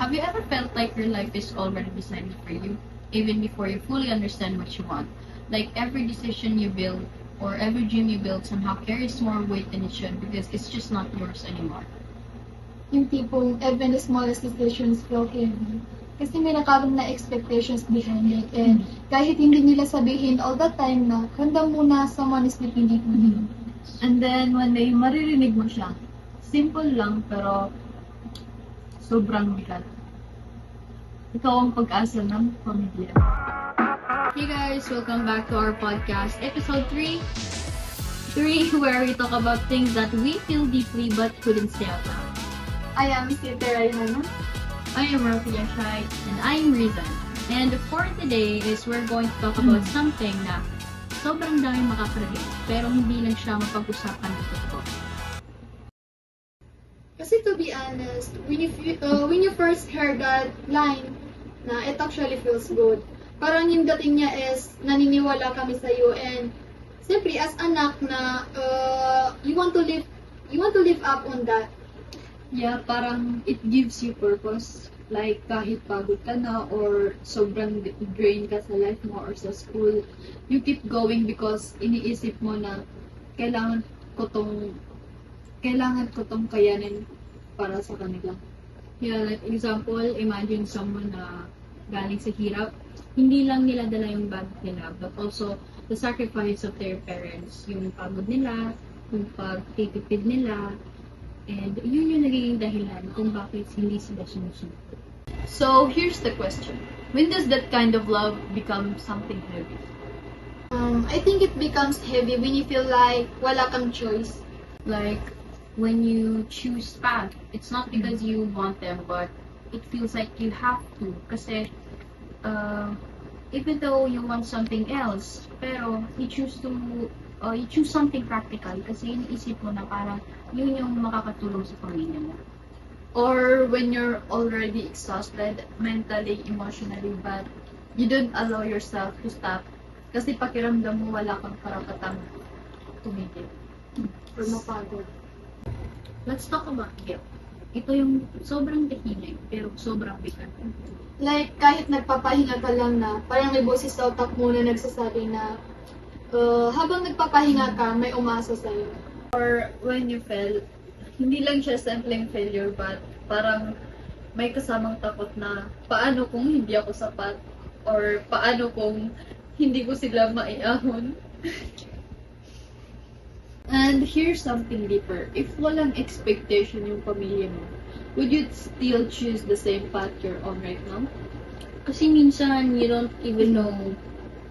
Have you ever felt like your life is already decided for you, even before you fully understand what you want? Like every decision you build or every dream you build somehow carries more weight than it should because it's just not yours anymore. Yung tipong even the smallest decisions feel heavy. Kasi may nakaroon na expectations behind it. And kahit hindi nila sabihin all the time na, handa muna, someone is depending on you. And then, one day, maririnig mo siya. Simple lang, pero sobrang bigat. Ikaw ang pag-asa ng pamilya. Hey guys, welcome back to our podcast, episode 3, where we talk about things that we feel deeply but couldn't say out loud. I am si Terayana. I am Rafia Shai, and I'm Rizan. And for today is we're going to talk about something na sobrang daming makakarelate, pero hindi lang siya mapag-usapan ng totoo. Kasi to be honest, when you first heard that line, na it actually feels good. Parang yung dating niya is naniniwala kami sa iyo, and simply as anak na you want to live up on that. Yeah, parang it gives you purpose. Like, kahit pagod ka na or sobrang drain ka sa life mo or sa school, you keep going because iniisip mo na kailangan ko tong kayanin para sa kanila. Yeah, like example, imagine someone na galing sa hirap, hindi lang nila dala yung bag nila, but also the sacrifice of their parents, yung pagod nila, yung pagtitipid nila, and yun yung nagiging dahilan kung bakit hindi sila sumusunod. So, here's the question. When does that kind of love become something heavy? I think it becomes heavy when you feel like wala kang choice. Like, when you choose path, it's not because you want them, but it feels like you have to. Kasi, even though you want something else, pero you choose something practical kasi iniisip mo na parang yun yung makakatulong sa pamilya mo. Or when you're already exhausted mentally, emotionally, but you don't allow yourself to stop kasi pakiramdam mo wala kang karapatang tumigil. Or mapagod. Let's talk about guilt. Ito yung sobrang tahimik, pero sobrang bigat. Like, kahit nagpapahinga ka lang na, parang may boses sa utak mo na nagsasabi na, habang nagpapahinga ka, may umasa sa'yo. Or when you fail, hindi lang siya simpleng failure, but parang may kasamang takot na paano kung hindi ako sapat or paano kung hindi ko sila maiahon. And here's something deeper. If walang expectation yung pamilya mo, would you still choose the same path you're on right now? Kasi minsan, you don't even know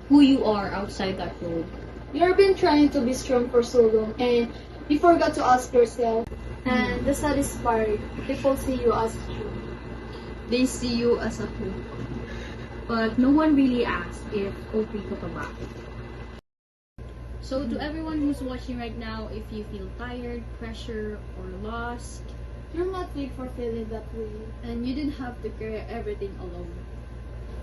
who you are outside that road. You've been trying to be strong for so long, and you forgot to ask yourself. And the saddest part, people see you as true. They see you as a hope. But no one really asks if okay ka pa ba. So to everyone who's watching right now, if you feel tired, pressure, or lost, You're not weak for feeling that way. And you didn't have to carry everything alone.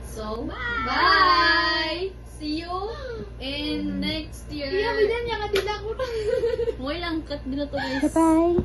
so, Bye! See you in next year. Iya, bidan yang adila ko. Okay lang, cut din na to guys. Bye-bye.